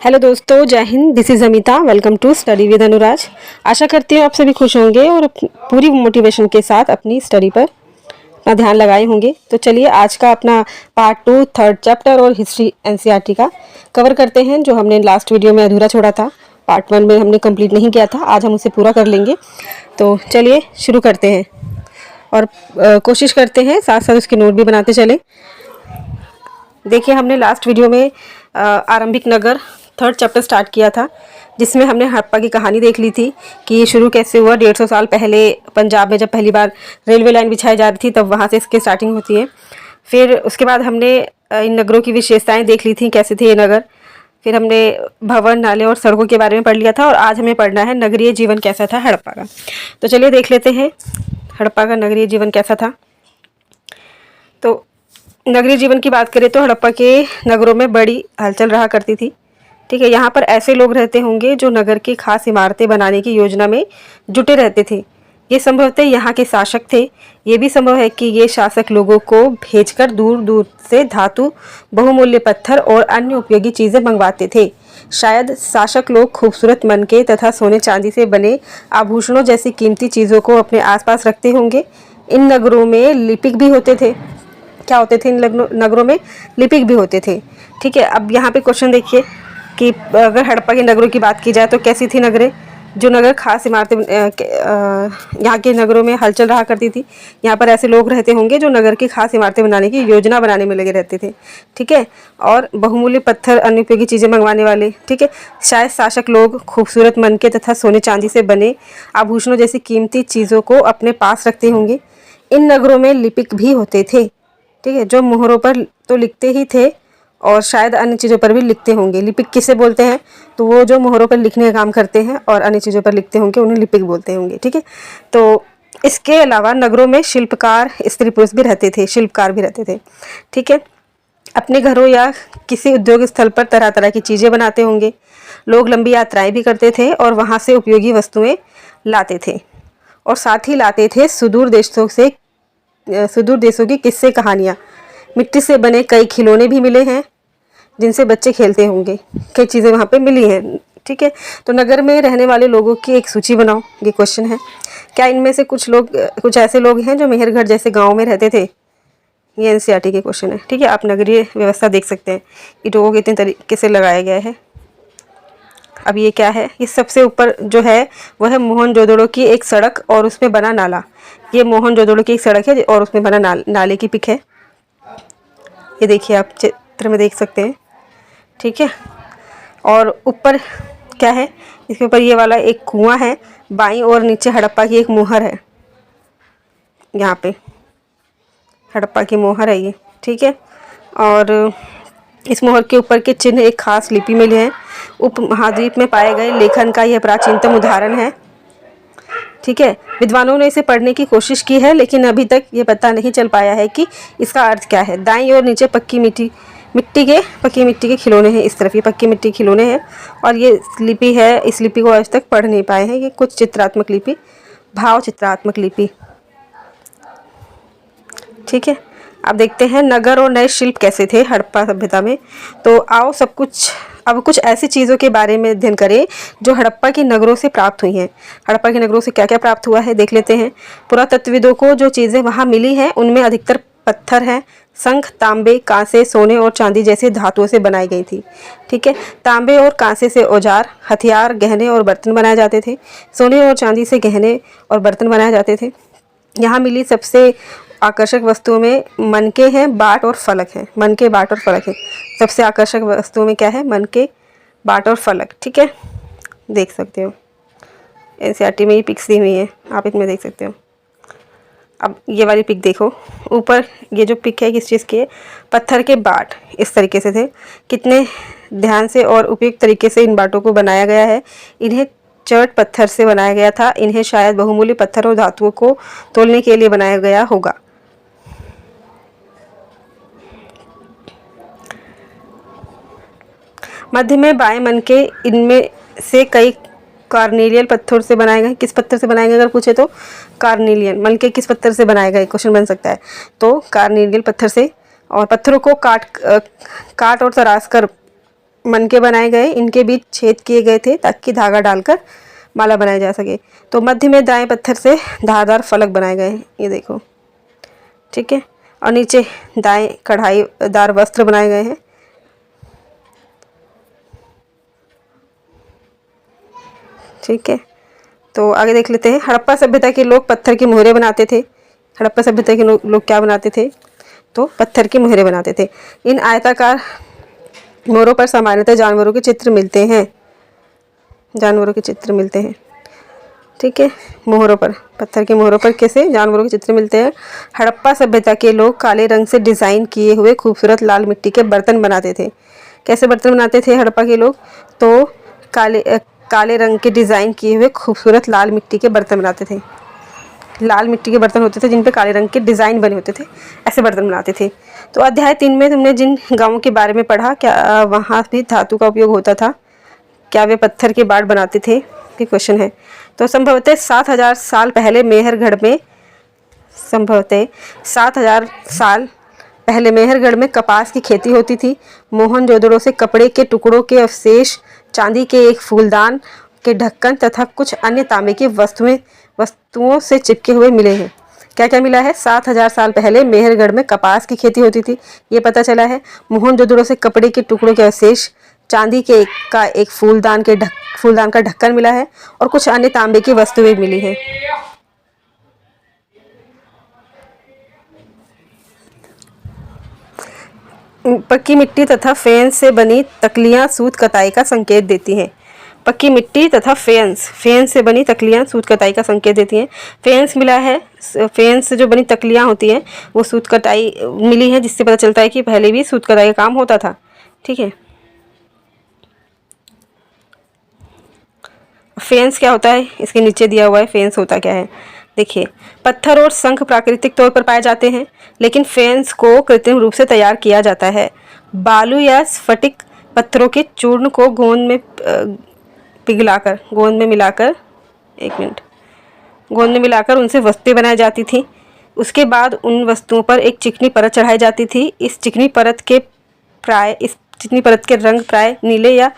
Hello दोस्तों, जय Hind. This is Amita. Welcome to study with Anuraj. आशा करती हूँ आप सभी खुश होंगे और पूरी मोटिवेशन के साथ अपनी स्टडी पर अपना ध्यान लगाए होंगे। तो चलिए आज का अपना पार्ट 2 थर्ड चैप्टर और हिस्ट्री एनसीईआरटी का कवर करते हैं, जो हमने लास्ट वीडियो में अधूरा छोड़ा था। पार्ट 1 में हमने कंप्लीट नहीं किया था, आज हम उसे पूरा कर लेंगे। तो चलिए शुरू करते हैं और कोशिश करते हैं साथ साथ उसके नोट भी बनाते चलें। देखिए, हमने लास्ट वीडियो में आरंभिक नगर थर्ड चैप्टर स्टार्ट किया था, जिसमें हमने हड़प्पा की कहानी देख ली थी कि ये शुरू कैसे हुआ। 150 साल पहले पंजाब में जब पहली बार रेलवे लाइन बिछाई जा रही थी, तब वहाँ से इसकी स्टार्टिंग होती है। फिर उसके बाद हमने इन नगरों की विशेषताएं देख ली थी, कैसे थे ये नगर। फिर हमने भवन, नाले और सड़कों के बारे में पढ़ लिया था और आज हमें पढ़ना है नगरीय जीवन कैसा था हड़प्पा का। तो चलिए देख लेते हैं हड़प्पा का नगरीय जीवन कैसा था। तो नगरीय जीवन की बात करें तो हड़प्पा के नगरों में बड़ी हलचल रहा करती थी। ठीक है, यहाँ पर ऐसे लोग रहते होंगे जो नगर की खास इमारतें बनाने की योजना में जुटे रहते थे। ये संभवतः यहाँ के शासक थे। ये भी संभव है कि ये शासक लोगों को भेजकर दूर दूर से धातु, बहुमूल्य पत्थर और अन्य उपयोगी चीज़ें मंगवाते थे। शायद शासक लोग खूबसूरत मनके तथा सोने चांदी से बने आभूषणों जैसी कीमती चीज़ों को अपने आसपास रखते होंगे। इन नगरों में लिपिक भी होते थे। क्या होते थे इन नगरों में? लिपिक भी होते थे। ठीक है, अब यहाँ पे क्वेश्चन देखिए कि अगर हड़प्पा के नगरों की बात की जाए तो कैसी थी नगरें। जो नगर खास इमारतें यहाँ के नगरों में हलचल रहा करती थी। यहाँ पर ऐसे लोग रहते होंगे जो नगर की खास इमारतें बनाने की योजना बनाने में लगे रहते थे। ठीक है, और बहुमूल्य पत्थर, अन्य उपयोगी चीज़ें मंगवाने वाले। ठीक है, शायद शासक लोग खूबसूरत मनके तथा सोने चांदी से बने आभूषणों जैसी कीमती चीज़ों को अपने पास रखते होंगे। इन नगरों में लिपिक भी होते थे। ठीक है, जो मोहरों पर तो लिखते ही थे और शायद अन्य चीज़ों पर भी लिखते होंगे। लिपिक किसे बोलते हैं? तो वो जो मोहरों पर लिखने का काम करते हैं और अन्य चीज़ों पर लिखते होंगे, उन्हें लिपिक बोलते होंगे। ठीक है, तो इसके अलावा नगरों में शिल्पकार, स्त्री पुरुष भी रहते थे, शिल्पकार भी रहते थे। ठीक है, अपने घरों या किसी उद्योग स्थल पर तरह तरह की चीज़ें बनाते होंगे। लोग लंबी यात्राएं भी करते थे और वहाँ से उपयोगी वस्तुएं लाते थे और साथ ही लाते थे सुदूर देशों की किस्से कहानियाँ। मिट्टी से बने कई खिलौने भी मिले हैं जिनसे बच्चे खेलते होंगे। कई चीज़ें वहाँ पे मिली हैं। ठीक है, तो नगर में रहने वाले लोगों की एक सूची बनाओ, ये क्वेश्चन है। क्या इनमें से कुछ ऐसे लोग हैं जो मेहरगढ़ जैसे गांव में रहते थे? ये एनसीईआरटी के क्वेश्चन है। ठीक है, आप नगरीय व्यवस्था देख सकते हैं, ईंटों को कितने तरीके से लगाया गया है। अब ये क्या है? ये सबसे ऊपर जो है वह है मोहनजोदड़ो की एक सड़क और उसमें बना नाला। ये मोहनजोदड़ो की एक सड़क है और उसमें बना नाले की पिक है। ये देखिए, आप चित्र में देख सकते हैं। ठीक है, और ऊपर क्या है? इसके ऊपर ये वाला एक कुआं है, बाईं और नीचे हड़प्पा की एक मोहर है। यहाँ पे हड़प्पा की मोहर है ये। ठीक है, और इस मोहर के ऊपर के चिन्ह एक खास लिपि में हैं। उपमहाद्वीप में पाए गए लेखन का यह प्राचीनतम उदाहरण है। ठीक है, विद्वानों ने इसे पढ़ने की कोशिश की है, लेकिन अभी तक ये पता नहीं चल पाया है कि इसका अर्थ क्या है। दाईं और नीचे पक्की मिट्टी के खिलौने हैं। इस तरफ ये पक्की मिट्टी के खिलौने हैं और ये लिपि है। इस लिपि को आज तक पढ़ नहीं पाए हैं। ये कुछ चित्रात्मक लिपि, भाव चित्रात्मक लिपि। ठीक है, अब देखते हैं नगर और नए शिल्प कैसे थे हड़प्पा सभ्यता में। तो आओ अब कुछ ऐसी चीज़ों के बारे में अध्ययन करें जो हड़प्पा के नगरों से प्राप्त हुई हैं। हड़प्पा के नगरों से क्या क्या प्राप्त हुआ है देख लेते हैं। पुरातत्वविदों को जो चीज़ें वहाँ मिली हैं उनमें अधिकतर पत्थर हैं। शंख, तांबे, कांसे, सोने और चांदी जैसे धातुओं से बनाई गई थी। ठीक है, तांबे और कांसे से औजार, हथियार, गहने और बर्तन बनाए जाते थे। सोने और चांदी से गहने और बर्तन बनाए जाते थे। यहाँ मिली सबसे आकर्षक वस्तुओं में मनके हैं, बाट और फलक हैं। मनके, बाट और फलक है। सबसे आकर्षक वस्तुओं में क्या है? मनके, बाट और फलक। ठीक है, देख सकते हो एनसीईआरटी में ये पिक्स दी हुई है, आप इसमें देख सकते हो। अब ये वाली पिक देखो, ऊपर ये जो पिक है किस चीज़ की है? पत्थर के बाट इस तरीके से थे। कितने ध्यान से और उपयुक्त तरीके से इन बाटों को बनाया गया है। इन्हें चर्ट पत्थर से बनाया गया था। इन्हें शायद बहुमूल्य पत्थर और धातुओं को तोलने के लिए बनाया गया होगा। मध्य में बाएं मनके, इनमें से कई कार्नेलियन पत्थर से बनाए गए। किस पत्थर से बनाए गए अगर पूछे तो? कार्नेलियन। मनके किस पत्थर से बनाए गए? क्वेश्चन बन सकता है। तो कार्नेलियन पत्थर से। और पत्थरों को काट और तराश कर मनके बनाए गए, इनके बीच छेद किए गए थे ताकि धागा डालकर माला बनाई जा सके। तो मध्य में दाएं पत्थर से धारदार फलक बनाए गए हैं, ये देखो, ठीक है। और नीचे दाएं कढ़ाईदार वस्त्र बनाए गए हैं। ठीक है, तो आगे देख लेते हैं। हड़प्पा सभ्यता के लोग पत्थर की मोहरें बनाते थे। हड़प्पा सभ्यता के लोग क्या बनाते थे? तो पत्थर की मोहरें बनाते थे। इन आयताकार मोहरों पर सामान्यतः जानवरों के चित्र मिलते हैं। जानवरों के चित्र मिलते हैं, ठीक है। मोहरों पर, पत्थर की मोहरों पर कैसे जानवरों के चित्र मिलते हैं। हड़प्पा सभ्यता के लोग काले रंग से डिज़ाइन किए हुए खूबसूरत लाल मिट्टी के बर्तन बनाते थे। कैसे बर्तन बनाते थे हड़प्पा के लोग? तो काले रंग के डिज़ाइन किए हुए खूबसूरत लाल मिट्टी के बर्तन बनाते थे। लाल मिट्टी के बर्तन होते थे जिन पे काले रंग के डिज़ाइन बने होते थे, ऐसे बर्तन बनाते थे। तो अध्याय 3 में तुमने जिन गांवों के बारे में पढ़ा, क्या वहाँ भी धातु का उपयोग होता था? क्या वे पत्थर के बाड़ बनाते थे? ये क्वेश्चन है। तो संभवतः 7000 साल पहले मेहरगढ़ में मेहरगढ़ में कपास की खेती होती थी। मोहनजोदड़ो से कपड़े के टुकड़ों के अवशेष, चांदी के एक फूलदान के ढक्कन तथा कुछ अन्य तांबे की वस्तुओं से चिपके हुए मिले हैं। क्या क्या मिला है? 7000 साल पहले मेहरगढ़ में कपास की खेती होती थी, ये पता चला है। मोहनजोदड़ो से कपड़े के टुकड़ों के अवशेष, चांदी के एक फूलदान का ढक्कन मिला है और कुछ अन्य तांबे की वस्तुएं मिली है। पक्की मिट्टी तथा फेंस से बनी तकलियां सूत कताई का संकेत देती हैं। पक्की मिट्टी तथा फेंस से बनी तकलियां सूत कताई का संकेत देती हैं। फेंस मिला है, फेंस से जो बनी तकलियां होती हैं वो सूत कताई मिली है, जिससे पता चलता है कि पहले भी सूत कताई का काम होता था, ठीक है। फेंस क्या होता है? इसके नीचे दिया हुआ है फेंस होता क्या है। देखिए, पत्थर और शंख प्राकृतिक तौर पर पाए जाते हैं, लेकिन फेंस को कृत्रिम रूप से तैयार किया जाता है। बालू या स्फटिक पत्थरों के चूर्ण को गोंद में मिलाकर उनसे वस्तुएं बनाई जाती थी। उसके बाद उन वस्तुओं पर एक चिकनी परत चढ़ाई जाती थी। इस चिकनी परत के रंग प्राय नीले या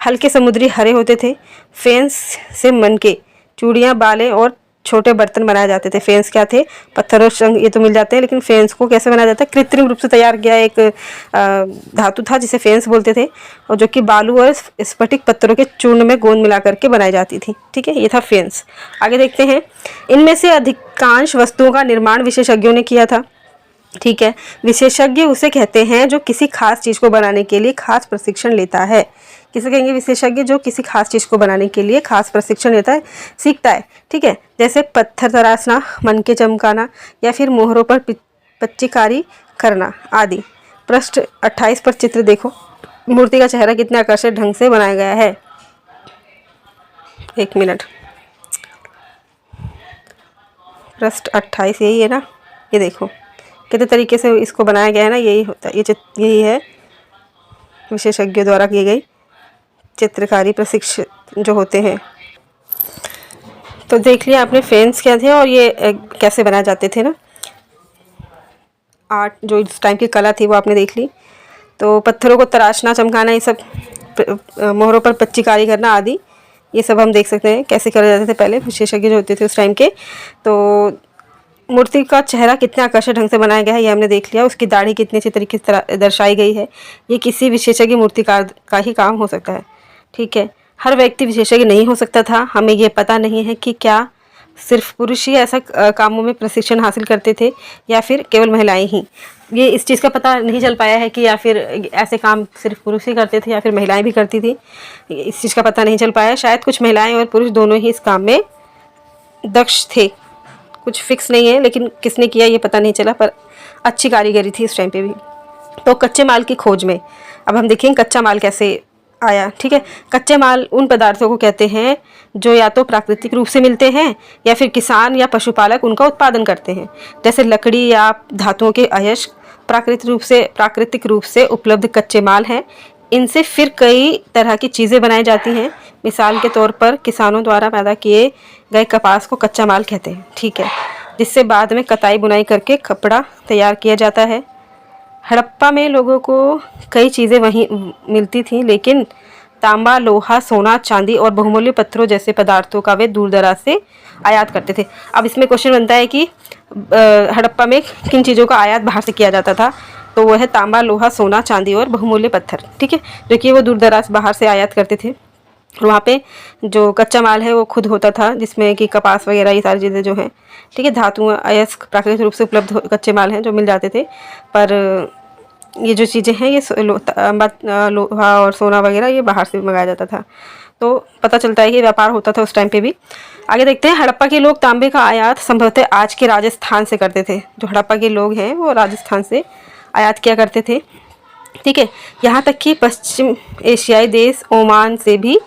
हल्के समुद्री हरे होते थे। फेंस से मनके, चूड़ियाँ, बाले और छोटे बर्तन बनाए जाते थे। फेंस क्या थे? पत्थर और शंख, ये तो मिल जाते हैं, लेकिन फेंस को कैसे बनाया जाता है? कृत्रिम रूप से तैयार किया एक धातु था जिसे फेंस बोलते थे, और जो कि बालू और स्फटिक पत्थरों के चूर्ण में गोंद मिला करके बनाई जाती थी, ठीक है। ये था फेंस। आगे देखते हैं। इनमें से अधिकांश वस्तुओं का निर्माण विशेषज्ञों ने किया था, ठीक है। विशेषज्ञ उसे कहते हैं जो किसी खास चीज़ को बनाने के लिए खास प्रशिक्षण लेता है। किसे कहेंगे? विशेषज्ञ जो किसी खास चीज़ को बनाने के लिए खास प्रशिक्षण लेता है, सीखता है, ठीक है। जैसे पत्थर तराशना, मनके चमकाना या फिर मोहरों पर पच्चीकारी करना आदि। पृष्ठ 28 पर चित्र देखो। मूर्ति का चेहरा कितने आकर्षक ढंग से बनाया गया है। एक मिनट, पृष्ठ 28 यही है ना? ये देखो कितने तरीके से इसको बनाया गया है ना। यही होता है, यही है विशेषज्ञों द्वारा की गई चित्रकारी प्रशिक्षण जो होते हैं। तो देख लिया आपने फेंस क्या थे और ये कैसे बनाए जाते थे ना। आर्ट जो इस टाइम की कला थी वो आपने देख ली। तो पत्थरों को तराशना, चमकाना, ये सब, मोहरों पर पच्चीकारी करना आदि, ये सब हम देख सकते हैं कैसे करे जाते थे पहले विशेषज्ञ जो होते थे उस टाइम के। तो मूर्ति का चेहरा कितने आकर्षक ढंग से बनाया गया है ये हमने देख लिया। उसकी दाढ़ी कितने अच्छे तरीके से दर्शाई गई है। ये किसी विशेषज्ञ मूर्तिकार का ही काम हो सकता है, ठीक है। हर व्यक्ति विशेषज्ञ नहीं हो सकता था। हमें ये पता नहीं है कि क्या सिर्फ पुरुष ही ऐसा कामों में प्रशिक्षण हासिल करते थे या फिर केवल महिलाएं ही। ये इस चीज़ का पता नहीं चल पाया है कि या फिर ऐसे काम सिर्फ पुरुष ही करते थे या फिर महिलाएं भी करती थी। इस चीज़ का पता नहीं चल पाया। शायद कुछ महिलाएं और पुरुष दोनों ही इस काम में दक्ष थे। कुछ फिक्स नहीं है, लेकिन किसने किया ये पता नहीं चला, पर अच्छी कारीगरी थी इस टाइम पे भी। तो कच्चे माल की खोज में अब हम देखेंगे कच्चा माल कैसे आया, ठीक है। कच्चे माल उन पदार्थों को कहते हैं जो या तो प्राकृतिक रूप से मिलते हैं या फिर किसान या पशुपालक उनका उत्पादन करते हैं। जैसे लकड़ी या धातुओं के अयस्क प्राकृतिक रूप से उपलब्ध कच्चे माल हैं। इनसे फिर कई तरह की चीज़ें बनाई जाती हैं। मिसाल के तौर पर किसानों द्वारा पैदा किए गए कपास को कच्चा माल कहते हैं, ठीक है, जिससे बाद में कताई बुनाई करके कपड़ा तैयार किया जाता है। हड़प्पा में लोगों को कई चीज़ें वहीं मिलती थीं, लेकिन तांबा, लोहा, सोना, चांदी और बहुमूल्य पत्थरों जैसे पदार्थों का वे दूर दराज से आयात करते थे। अब इसमें क्वेश्चन बनता है कि हड़प्पा में किन चीज़ों का आयात बाहर से किया जाता था। तो वह है तांबा, लोहा, सोना, चांदी और बहुमूल्य पत्थर। ठीक है, जो कि वो दूर दराज बाहर से आयात करते थे। और वहाँ पे जो कच्चा माल है वो खुद होता था, जिसमें कि कपास वगैरह ये सारी चीज़ें जो हैं, ठीक है, धातु अयस्क प्राकृतिक रूप से उपलब्ध कच्चे माल हैं जो मिल जाते थे। पर ये जो चीज़ें हैं, ये लोहा और सोना वगैरह ये बाहर से मंगाया जाता था। तो पता चलता है कि व्यापार होता था उस टाइम पे भी। आगे देखते हैं, हड़प्पा के लोग तांबे का आयात संभवतः आज के राजस्थान से करते थे। जो हड़प्पा के लोग हैं वो राजस्थान से आयात किया करते थे। ठीक है, यहाँ तक कि पश्चिम एशियाई देश ओमान से भी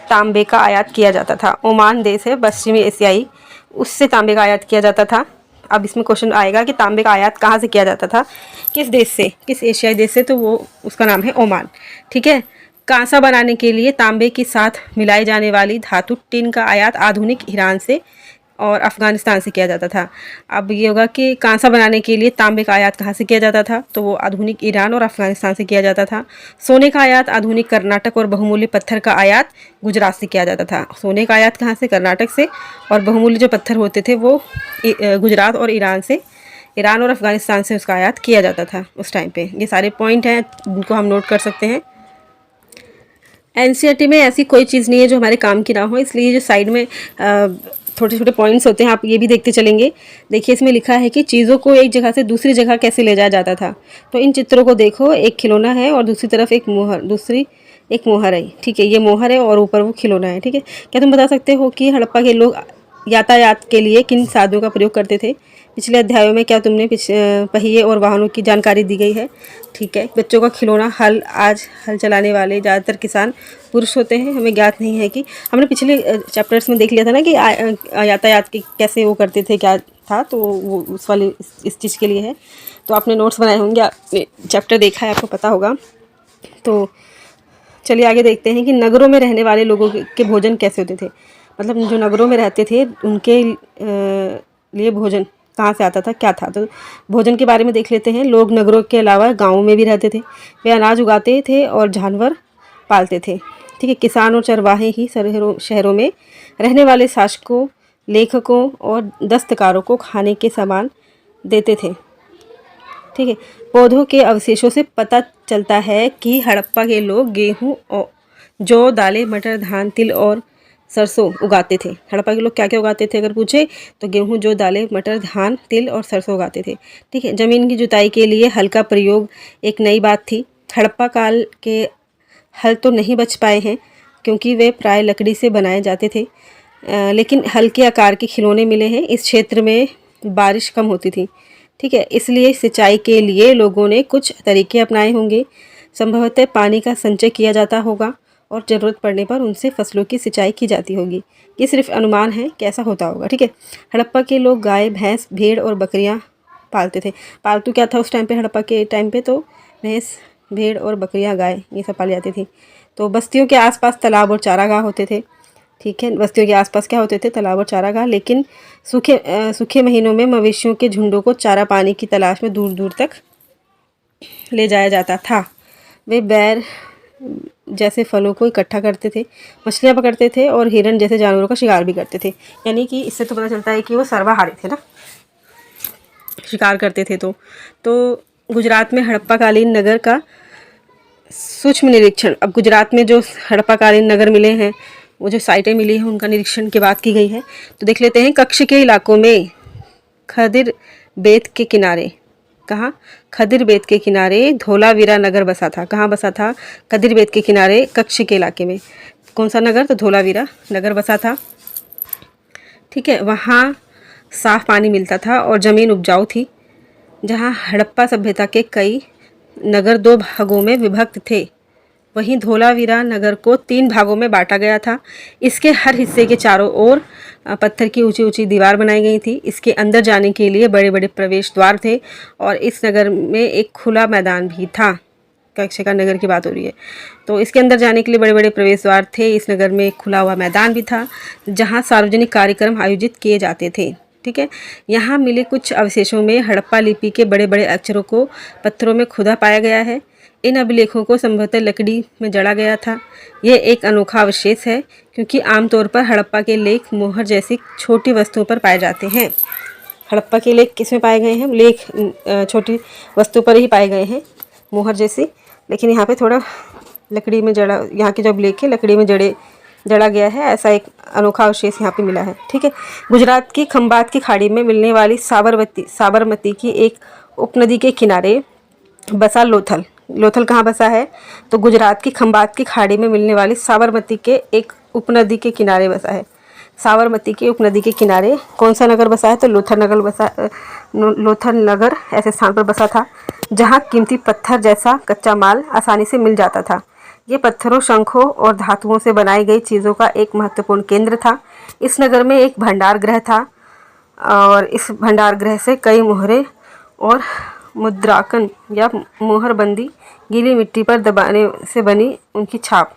तांबे का आयात किया जाता था। ओमान देश है पश्चिमी एशियाई, उससे तांबे का आयात किया जाता था। अब इसमें क्वेश्चन आएगा कि तांबे का आयात कहाँ से किया जाता था, किस देश से, किस एशियाई देश से, तो वो उसका नाम है ओमान। ठीक है, कांसा बनाने के लिए तांबे के साथ मिलाई जाने वाली धातु टिन का आयात आधुनिक ईरान से और अफ़गानिस्तान से किया जाता था। अब ये होगा कि कांसा बनाने के लिए तांबे का आयात कहाँ से किया जाता था, तो वो आधुनिक ईरान और अफ़गानिस्तान से किया जाता था। सोने का आयात आधुनिक कर्नाटक और बहुमूल्य पत्थर का आयात गुजरात से किया जाता था। सोने का आयात कहाँ से, कर्नाटक से, और बहुमूल्य जो पत्थर होते थे वो गुजरात और ईरान और अफ़गानिस्तान से उसका आयात किया जाता था उस टाइम पे। ये सारे पॉइंट हैं जिनको हम नोट कर सकते हैं। एनसीईआरटी में ऐसी कोई चीज़ नहीं है जो हमारे काम की ना हो, इसलिए जो साइड में छोटे छोटे पॉइंट्स होते हैं आप ये भी देखते चलेंगे। देखिए इसमें लिखा है कि चीज़ों को एक जगह से दूसरी जगह कैसे ले जाया जाता था। तो इन चित्रों को देखो, एक खिलौना है और दूसरी तरफ एक मोहर है। ठीक है, ये मोहर है और ऊपर वो खिलौना है। ठीक है, क्या तुम बता सकते हो कि हड़प्पा के लोग यातायात के लिए किन साधनों का प्रयोग करते थे? पिछले अध्यायों में क्या तुमने पहिए और वाहनों की जानकारी दी गई है। ठीक है, बच्चों का खिलौना हल, आज हल चलाने वाले ज़्यादातर किसान पुरुष होते हैं। हमें ज्ञात नहीं है कि हमने पिछले चैप्टर्स में देख लिया था ना कि यातायात के कैसे वो करते थे, क्या था, तो वो उस वाले इस चीज़ के लिए है। तो आपने नोट्स बनाए होंगे, आपने चैप्टर देखा है, आपको पता होगा। तो चलिए आगे देखते हैं कि नगरों में रहने वाले लोगों के भोजन कैसे होते थे। मतलब जो नगरों में रहते थे उनके लिए भोजन कहाँ से आता था, क्या था। तो भोजन के बारे में देख लेते हैं। लोग नगरों के अलावा गाँवों में भी रहते थे। वे अनाज उगाते थे और जानवर पालते थे। ठीक है, किसान और चरवाहे ही शहरों में रहने वाले शासकों, लेखकों और दस्तकारों को खाने के सामान देते थे। ठीक है, पौधों के अवशेषों से पता चलता है कि हड़प्पा के लोग गेहूँ और जौ, दालें, मटर, धान, तिल और सरसों उगाते थे। हड़प्पा के लोग क्या क्या उगाते थे अगर पूछे तो गेहूँ, जौ, दालें, मटर, धान, तिल और सरसों उगाते थे। ठीक है, ज़मीन की जुताई के लिए हल का प्रयोग एक नई बात थी। हड़प्पा काल के हल तो नहीं बच पाए हैं क्योंकि वे प्राय लकड़ी से बनाए जाते थे, लेकिन हल के आकार के खिलौने मिले हैं। इस क्षेत्र में बारिश कम होती थी। ठीक है, इसलिए सिंचाई के लिए लोगों ने कुछ तरीके अपनाए होंगे। संभवतः पानी का संचय किया जाता होगा और ज़रूरत पड़ने पर उनसे फसलों की सिंचाई की जाती होगी। ये सिर्फ अनुमान है कैसा होता होगा। ठीक है, हड़प्पा के लोग गाय, भैंस, भेड़ और बकरियां पालते थे। पालतू क्या था उस टाइम पे, हड़प्पा के टाइम पे तो भैंस, भेड़ और बकरियां, गाय, ये सब पाली जाती थी। तो बस्तियों के आसपास तालाब और चारागाह होते थे। ठीक है, बस्तियों के आसपास क्या होते थे, तालाब और चारागाह। लेकिन सूखे महीनों में मवेशियों के झुंडों को चारा पानी की तलाश में दूर दूर तक ले जाया जाता था। वे बैर जैसे फलों को इकट्ठा करते थे, मछलियाँ पकड़ते थे और हिरण जैसे जानवरों का शिकार भी करते थे। यानी कि इससे तो पता चलता है कि वो सर्वाहारी थे ना, शिकार करते थे। तो गुजरात में हड़प्पाकालीन नगर का सूक्ष्म निरीक्षण। अब गुजरात में जो हड़प्पाकालीन नगर मिले हैं, वो जो साइटें मिली हैं, उनका निरीक्षण की बात की गई है। तो देख लेते हैं, कच्छ के इलाकों में खदिर बेत के किनारे, कहाँ, खदिर बेत के किनारे धोलावीरा नगर बसा था। कहाँ बसा था, खदिर बेत के किनारे कच्छ के इलाके में। कौन सा नगर, तो धोलावीरा नगर बसा था। ठीक है, वहाँ साफ पानी मिलता था और ज़मीन उपजाऊ थी। जहाँ हड़प्पा सभ्यता के कई नगर 2 भागों में विभक्त थे, वहीं धोलावीरा नगर को 3 भागों में बांटा गया था। इसके हर हिस्से के चारों ओर पत्थर की ऊंची ऊंची दीवार बनाई गई थी। इसके अंदर जाने के लिए बड़े बड़े प्रवेश द्वार थे और इस नगर में एक खुला मैदान भी था। कच्छ का नगर की बात हो रही है, तो इसके अंदर जाने के लिए बड़े बड़े प्रवेश द्वार थे। इस नगर में एक खुला हुआ मैदान भी था जहाँ सार्वजनिक कार्यक्रम आयोजित किए जाते थे। ठीक है। यहाँ मिले कुछ अवशेषों में हड़प्पा लिपि के बड़े बड़े अक्षरों को पत्थरों में खुदा पाया गया है। इन अभिलेखों को संभवतः लकड़ी में जड़ा गया था। यह एक अनोखा अवशेष है क्योंकि आमतौर पर हड़प्पा के लेख मोहर जैसी छोटी वस्तुओं पर पाए जाते हैं। हड़प्पा के लेख किस में पाए गए हैं? लेख छोटी वस्तु पर ही पाए गए हैं, मोहर जैसी। लेकिन यहाँ पे थोड़ा लकड़ी में जड़ा, यहाँ के जो लेख है लकड़ी में जड़ा गया है, ऐसा एक अनोखा अवशेष यहाँ पे मिला है। ठीक है। गुजरात की खंबात की खाड़ी में मिलने वाली साबरमती की एक उपनदी के किनारे बसा लोथल। लोथल कहाँ बसा है? तो गुजरात की खंबात की खाड़ी में मिलने वाली साबरमती के एक उपनदी के किनारे बसा है। साबरमती के उपनदी के किनारे कौन सा नगर बसा है? तो लोथल नगर ऐसे स्थान पर बसा था जहाँ कीमती पत्थर जैसा कच्चा माल आसानी से मिल जाता था। ये पत्थरों, शंखों और धातुओं से बनाई गई चीज़ों का एक महत्वपूर्ण केंद्र था। इस नगर में एक भंडार गृह था और इस भंडार गृह से कई मोहरें और मुद्रांकन या मोहरबंदी गीली मिट्टी पर दबाने से बनी उनकी छाप।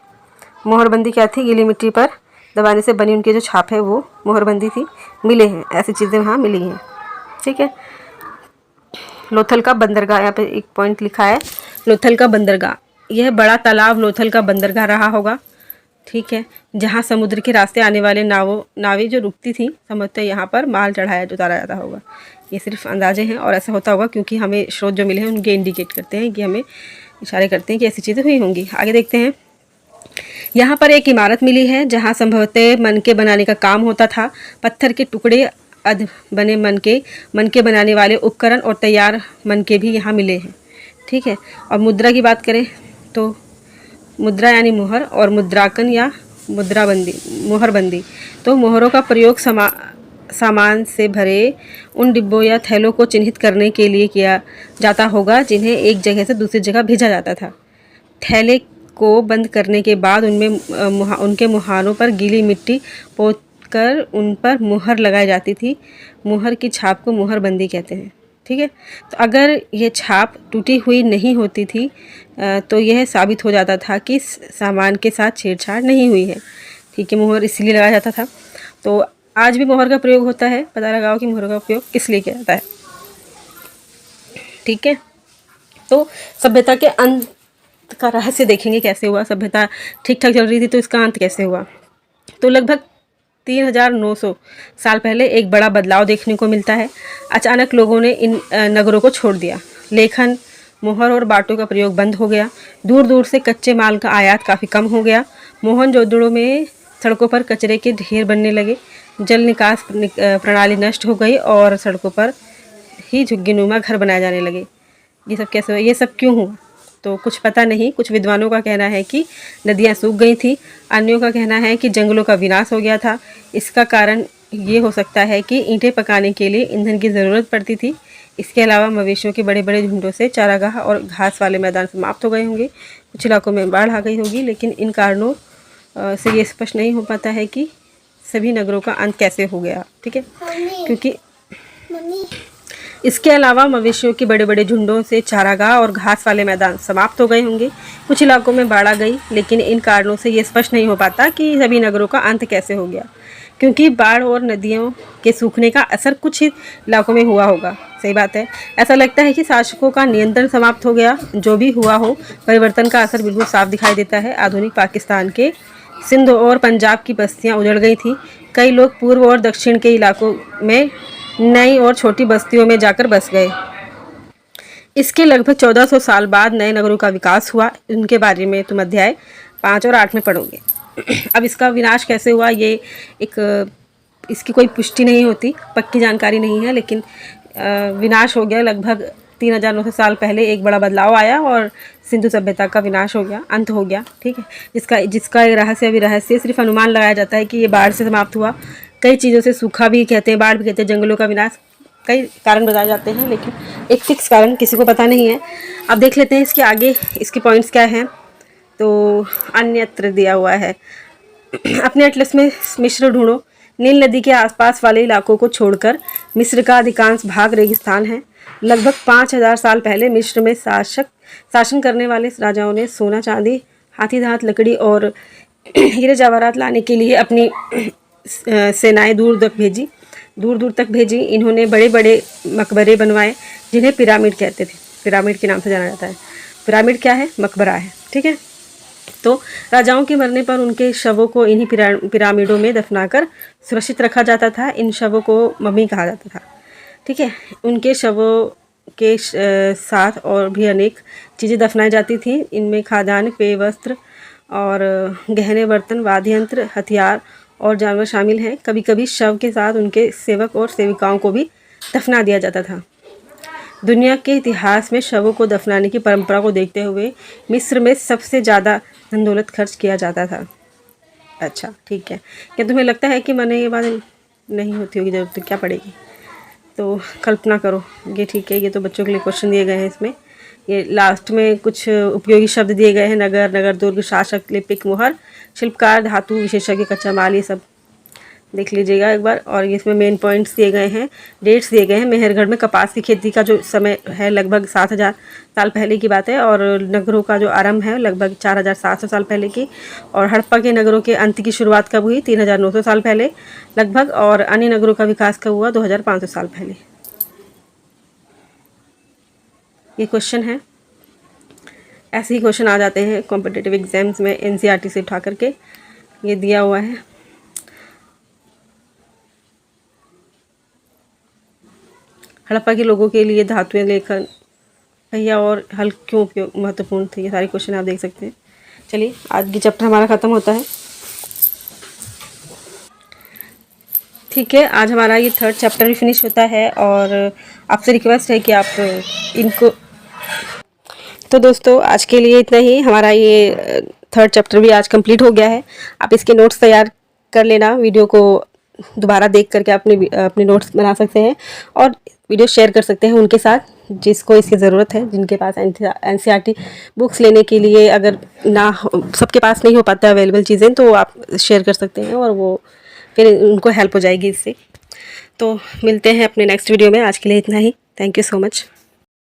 मोहरबंदी क्या थी? गीली मिट्टी पर दबाने से बनी उनकी जो छाप है वो मोहरबंदी थी, मिले हैं, ऐसी चीज़ें वहाँ मिली हैं। ठीक है। लोथल का बंदरगाह, यहाँ पे एक पॉइंट लिखा है, लोथल का बंदरगाह। यह बड़ा तालाब लोथल का बंदरगाह रहा होगा। ठीक है। जहाँ समुद्र के रास्ते आने वाले नावें जो रुकती थी, संभवतः यहाँ पर माल चढ़ाया उतारा जाता होगा। ये सिर्फ अंदाजे हैं और ऐसा होता होगा क्योंकि हमें स्रोत जो मिले हैं उनके इंडिकेट करते हैं, कि हमें इशारे करते हैं कि ऐसी चीज़ें हुई होंगी। आगे देखते हैं। यहाँ पर एक इमारत मिली है जहाँ संभवतः मनके बनाने का काम होता था। पत्थर के टुकड़े, बने मनके बनाने वाले उपकरण और तैयार मनके भी यहाँ मिले हैं। ठीक है। और मुद्रा की बात करें तो मुद्रा यानी मोहर और मुद्रांकन या मोहरबंदी। तो मोहरों का प्रयोग सामान से भरे उन डिब्बों या थैलों को चिन्हित करने के लिए किया जाता होगा जिन्हें एक जगह से दूसरी जगह भेजा जाता था। थैले को बंद करने के बाद उनके मुहानों पर गीली मिट्टी पोतकर उन पर मुहर लगाई जाती थी। मुहर की छाप को मुहरबंदी कहते हैं। ठीक है। तो अगर ये छाप टूटी हुई नहीं होती थी तो यह साबित हो जाता था कि सामान के साथ छेड़छाड़ नहीं हुई है। ठीक है। मुहर इसलिए लगाया जाता था। तो आज भी मोहर का प्रयोग होता है। पता लगाओ कि मोहर का उपयोग किस लिए किया जाता है। ठीक है। तो सभ्यता के अंत का रहस्य देखेंगे कैसे हुआ। सभ्यता ठीक ठाक चल रही थी तो इसका अंत कैसे हुआ। तो लगभग 3900 साल पहले एक बड़ा बदलाव देखने को मिलता है। अचानक लोगों ने इन नगरों को छोड़ दिया। लेखन, मोहर और बाटों का प्रयोग बंद हो गया। दूर दूर से कच्चे माल का आयात काफ़ी कम हो गया। मोहनजोदड़ो में सड़कों पर कचरे के ढेर बनने लगे। जल निकास प्रणाली नष्ट हो गई और सड़कों पर ही झुग्गीनुमा घर बनाए जाने लगे। ये सब कैसे हुआ? ये सब क्यों हुआ? तो कुछ पता नहीं। कुछ विद्वानों का कहना है कि नदियाँ सूख गई थी। अन्यों का कहना है कि जंगलों का विनाश हो गया था। इसका कारण ये हो सकता है कि ईंटें पकाने के लिए ईंधन की ज़रूरत पड़ती थी। इसके अलावा मवेशियों के बड़े बड़े झुंडों से चारागाह और घास वाले मैदान समाप्त हो गए होंगे। कुछ इलाकों में बाढ़ आ गई होगी। लेकिन इन कारणों से ये स्पष्ट नहीं हो पाता है कि सभी नगरों का अंत कैसे हो गया। ठीक है। क्योंकि इसके अलावा मवेशियों के बड़े बड़े झुंडों से चारागाह और घास वाले मैदान समाप्त हो गए होंगे। कुछ इलाकों में बाढ़ आ गई। लेकिन इन कारणों से ये स्पष्ट नहीं हो पाता कि सभी नगरों का अंत कैसे हो गया, क्योंकि बाढ़ और नदियों के सूखने का असर कुछ ही इलाकों में हुआ होगा। सही बात है। ऐसा लगता है कि शासकों का नियंत्रण समाप्त हो गया। जो भी हुआ हो, परिवर्तन का असर बिल्कुल साफ दिखाई देता है। आधुनिक पाकिस्तान के सिंध और पंजाब की बस्तियां उजड़ गई थी। कई लोग पूर्व और दक्षिण के इलाकों में नई और छोटी बस्तियों में जाकर बस गए। इसके लगभग 1400 साल बाद नए नगरों का विकास हुआ। उनके बारे में तुम अध्याय 5 और 8 में पढ़ोगे। अब इसका विनाश कैसे हुआ, ये इसकी कोई पुष्टि नहीं होती, पक्की जानकारी नहीं है। लेकिन विनाश हो गया। लगभग 3900 साल पहले एक बड़ा बदलाव आया और सिंधु सभ्यता का विनाश हो गया, अंत हो गया। ठीक है। जिसका रहस्य विरहस्य सिर्फ अनुमान लगाया जाता है कि ये बाढ़ से समाप्त हुआ। कई चीज़ों से सूखा भी कहते हैं, बाढ़ भी कहते हैं, जंगलों का विनाश, कई कारण बताए जाते हैं। लेकिन एक फिक्स कारण किसी को पता नहीं है। अब देख लेते हैं इसके आगे इसके पॉइंट्स क्या हैं। तो अन्यत्र दिया हुआ है, अपने एटलस में मिस्र ढूंढो। नील नदी के आसपास वाले इलाकों को छोड़कर मिस्र का अधिकांश भाग रेगिस्तान है। लगभग 5000 साल पहले मिस्र में शासन करने वाले राजाओं ने सोना, चांदी, हाथी दांत, लकड़ी और हीरे जवाहरात लाने के लिए अपनी सेनाएं दूर तक भेजी। दूर दूर तक भेजी। इन्होंने बड़े बड़े मकबरे बनवाए जिन्हें पिरामिड कहते थे, पिरामिड के नाम से जाना जाता है। पिरामिड क्या है? मकबरा है, ठीक है। तो राजाओं के मरने पर उनके शवों को इन्हीं पिरामिडों में दफनाकर सुरक्षित रखा जाता था। इन शवों को मम्मी कहा जाता था, ठीक है। उनके शवों के साथ और भी अनेक चीज़ें दफनाई जाती थी। इनमें खाद्यान्न, पेय, वस्त्र और गहने, बर्तन, वाद्य यंत्र, हथियार और जानवर शामिल हैं। कभी कभी शव के साथ उनके सेवक और सेविकाओं को भी दफना दिया जाता था। दुनिया के इतिहास में शवों को दफनाने की परंपरा को देखते हुए मिस्र में सबसे ज़्यादा धन दौलत खर्च किया जाता था। अच्छा, ठीक है। क्या तुम्हें लगता है कि मैंने ये बात नहीं होती होगी, ज़रूरत क्या पड़ेगी? तो कल्पना करो, ये ठीक है। ये तो बच्चों के लिए क्वेश्चन दिए गए हैं इसमें। ये लास्ट में कुछ उपयोगी शब्द दिए गए हैं: नगर, नगर दुर्ग, शासक, लिपिक, मुहर, शिल्पकार, धातु विशेषज्ञ, कच्चा माल, ये सब देख लीजिएगा एक बार। और इसमें मेन पॉइंट्स दिए गए हैं, डेट्स दिए गए हैं। मेहरगढ़ में कपास की खेती का जो समय है लगभग 7000 साल पहले की बात है, और नगरों का जो आरंभ है लगभग 4700 साल पहले की। और हड़प्पा के नगरों के अंत की शुरुआत कब हुई? 3900 साल पहले लगभग। और अन्य नगरों का विकास कब हुआ? 2500 साल पहले। ये क्वेश्चन है, ऐसे ही क्वेश्चन आ जाते हैं कॉम्पिटिटिव एग्जाम्स में एनसीईआरटी से उठा करके। ये दिया हुआ है। हड़प्पा के लोगों के लिए धातुएं, लेखन, पहिया और हल क्यों उपयोग महत्वपूर्ण थे? ये सारे क्वेश्चन आप देख सकते हैं। चलिए, आज की चैप्टर हमारा ख़त्म होता है, ठीक है। आज हमारा ये 3rd चैप्टर भी फिनिश होता है, और आपसे रिक्वेस्ट है कि आप इनको, तो दोस्तों आज के लिए इतना ही। हमारा ये 3rd चैप्टर भी आज कंप्लीट हो गया है। आप इसके नोट्स तैयार कर लेना, वीडियो को दोबारा देख करके अपने नोट्स बना सकते हैं, और वीडियो शेयर कर सकते हैं उनके साथ जिसको इसकी ज़रूरत है, जिनके पास एनसीईआरटी बुक्स लेने के लिए अगर ना सबके पास नहीं हो पाता अवेलेबल चीज़ें, तो आप शेयर कर सकते हैं और वो फिर उनको हेल्प हो जाएगी इससे। तो मिलते हैं अपने नेक्स्ट वीडियो में। आज के लिए इतना ही। Thank you so much.